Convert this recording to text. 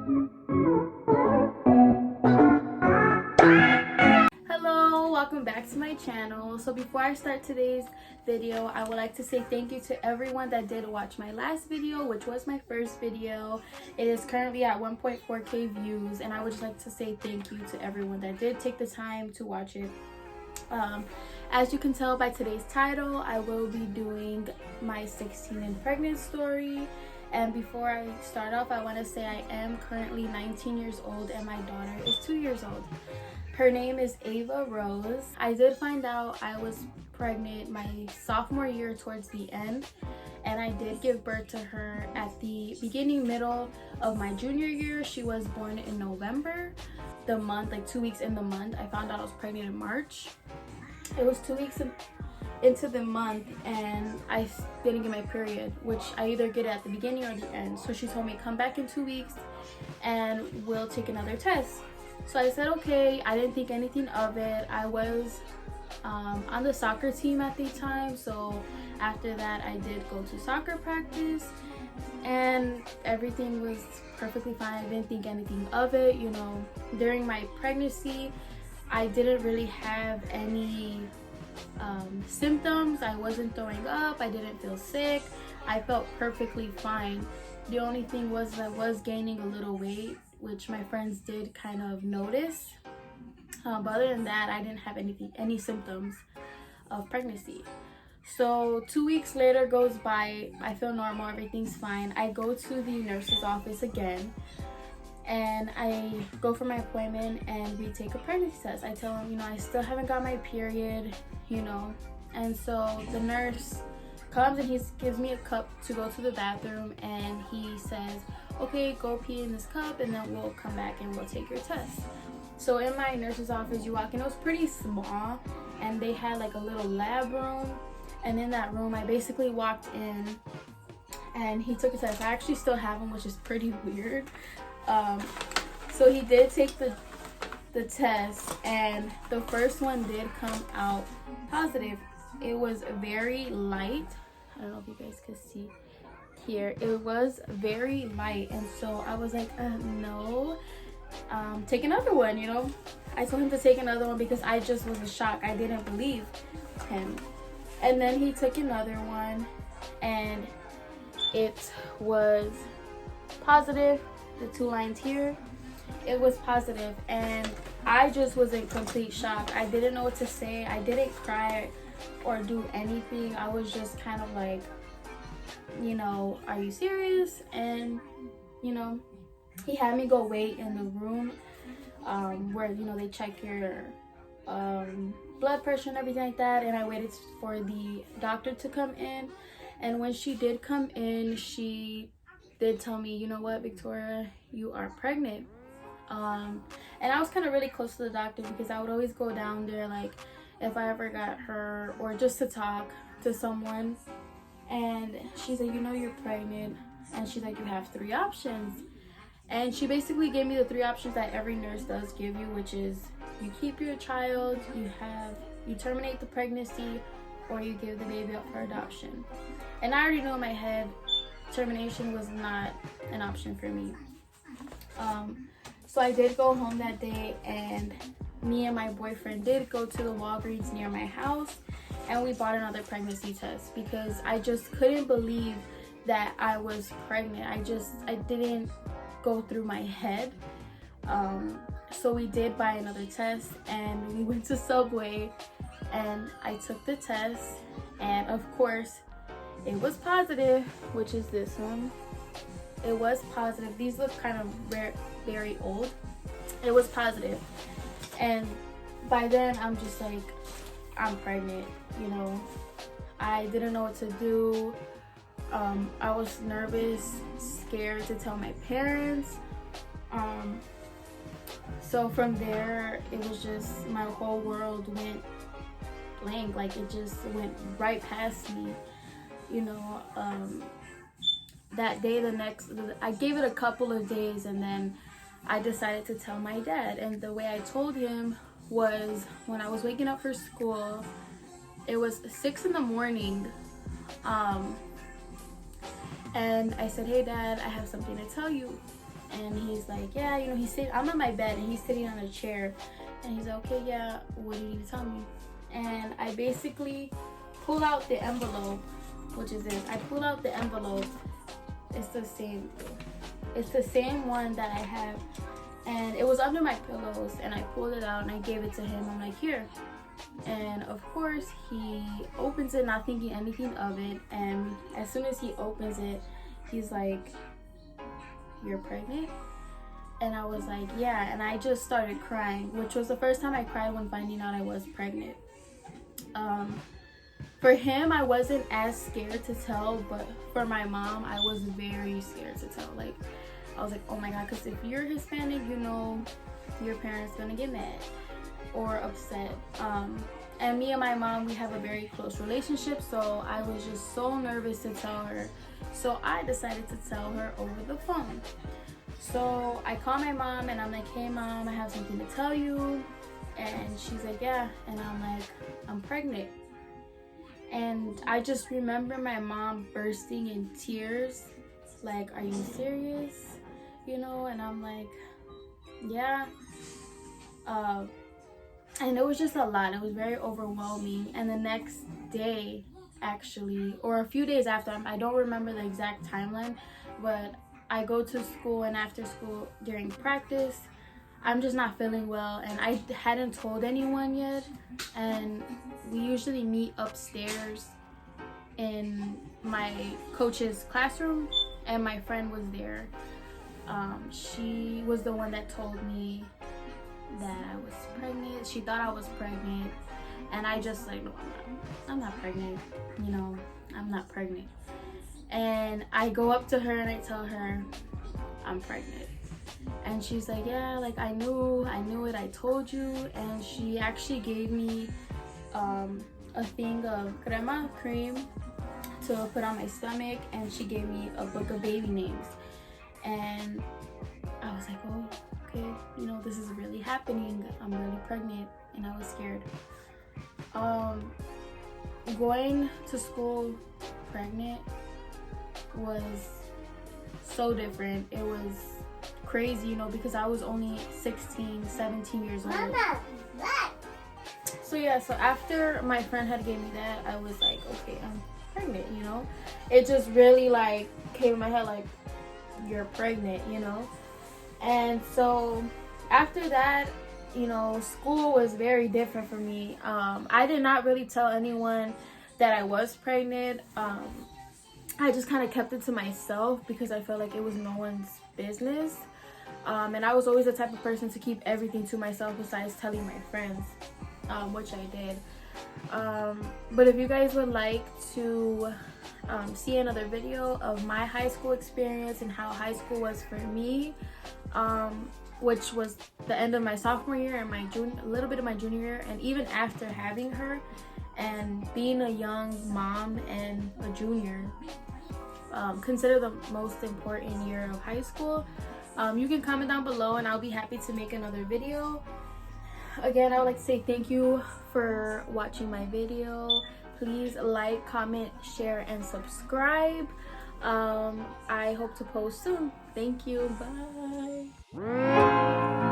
Hello, welcome back to my channel. So before I start today's video, I would like to say thank you to everyone that did watch my last video, which was my first video. It is currently at 1.4k views, and I would just like to say thank you to everyone that did take the time to watch it. As you can tell by today's title, I will be doing my 16 and pregnant story. And before I start off, I want to say I am currently 19 years old and my daughter is 2 years old. Her name is Ava Rose. I did find out I was pregnant my sophomore year towards the end, and I did give birth to her at the middle of my junior year. She was born in November. The month, like 2 weeks in the month, I found out I was pregnant in March. It was 2 weeks into the month and I didn't get my period, which I either get it at the beginning or the end. So she told me come back in 2 weeks and we'll take another test. So I said okay. I didn't think anything of it. I was on the soccer team at the time, so after that I did go to soccer practice and everything was perfectly fine. I didn't think anything of it. You know, during my pregnancy I didn't really have any symptoms. I wasn't throwing up, I didn't feel sick, I felt perfectly fine. The only thing was I was gaining a little weight, which my friends did kind of notice, but other than that I didn't have any symptoms of pregnancy. So 2 weeks later goes by, I feel normal, everything's fine. I go to the nurse's office again and I go for my appointment and we take a pregnancy test. I tell him, you know, I still haven't got my period, you know, and so the nurse comes and he gives me a cup to go to the bathroom and he says, okay, go pee in this cup and then we'll come back and we'll take your test. So in my nurse's office, you walk in, it was pretty small and they had like a little lab room, and in that room I basically walked in and he took a test. I actually still have him, which is pretty weird. So he did take the test and the first one did come out positive. It was very light. I don't know if you guys could see here. It was very light, and so I was like, no, take another one, you know. I told him to take another one because I just was in shock. I didn't believe him. And then he took another one and it was positive. The 2 lines here, it was positive, and I just was in complete shock. I didn't know what to say. I didn't cry or do anything. I was just kind of like, you know, are you serious? And you know, he had me go wait in the room where, you know, they check your blood pressure and everything like that, and I waited for the doctor to come in. And when she did come in, she did tell me, you know what, Victoria, you are pregnant. And I was kind of really close to the doctor because I would always go down there like if I ever got her or just to talk to someone. And she's like, you know, you're pregnant, and she's like, you have 3 options. And she basically gave me the 3 options that every nurse does give you, which is you keep your child, you terminate the pregnancy, or you give the baby up for adoption. And I already know in my head termination was not an option for me. So I did go home that day, and me and my boyfriend did go to the Walgreens near my house and we bought another pregnancy test because I just couldn't believe that I was pregnant. I didn't go through my head. So we did buy another test and we went to Subway and I took the test, and of course it was positive, which is this one. It was positive. These look kind of very old. It was positive. And by then I'm just like, I'm pregnant, you know. I didn't know what to do. I was nervous, scared to tell my parents. So from there, it was just, my whole world went blank. Like, it just went right past me, you know. That day, I gave it a couple of days, and then I decided to tell my dad. And the way I told him was when I was waking up for school. It was 6 in the morning, and I said, hey Dad, I have something to tell you. And he's like, yeah, you know, I'm on my bed and he's sitting on a chair. And he's like, okay, yeah, what do you need to tell me? And I basically pull out the envelope, which is this. I pull out the envelope. It's the same. It's the same one that I have. And it was under my pillows. And I pulled it out and I gave it to him. I'm like, here. And of course, he opens it not thinking anything of it. And as soon as he opens it, he's like, you're pregnant? And I was like, yeah. And I just started crying, which was the first time I cried when finding out I was pregnant. For him, I wasn't as scared to tell, but for my mom, I was very scared to tell. Like, I was like, oh my God, because if you're Hispanic, you know your parents gonna get mad or upset. And me and my mom, we have a very close relationship, so I was just so nervous to tell her. So I decided to tell her over the phone. So I call my mom and I'm like, hey mom, I have something to tell you. And she's like, yeah. And I'm like, I'm pregnant. And I just remember my mom bursting in tears, like, are you serious? You know, and I'm like, yeah. And it was just a lot. It was very overwhelming. And the next day, actually, or a few days after, I don't remember the exact timeline, but I go to school, and after school during practice, I'm just not feeling well, and I hadn't told anyone yet. And we usually meet upstairs in my coach's classroom, and my friend was there. She was the one that told me that I was pregnant. She thought I was pregnant, and I just like, no, I'm not pregnant. You know, I'm not pregnant. And I go up to her and I tell her I'm pregnant. And she's like, yeah, like I knew it, I told you. And she actually gave me a thing of crema, cream, to put on my stomach, and she gave me a book of baby names. And I was like, oh, okay, you know, this is really happening. I'm really pregnant, and I was scared. Going to school pregnant was so different. It was crazy, you know, because I was only 16, 17 years old. Mama, what? So yeah, so after my friend had gave me that, I was like, okay, I'm pregnant, you know. It just really like came in my head like, you're pregnant, you know. And so after that, you know, school was very different for me. I did not really tell anyone that I was pregnant. I just kind of kept it to myself because I felt like it was no one's business. And I was always the type of person to keep everything to myself besides telling my friends, which I did. But if you guys would like to see another video of my high school experience and how high school was for me, which was the end of my sophomore year and a little bit of my junior year, and even after having her and being a young mom and a junior, consider the most important year of high school, you can comment down below and I'll be happy to make another video. Again, I would like to say thank you for watching my video. Please like, comment, share, and subscribe. I hope to post soon. Thank you. Bye.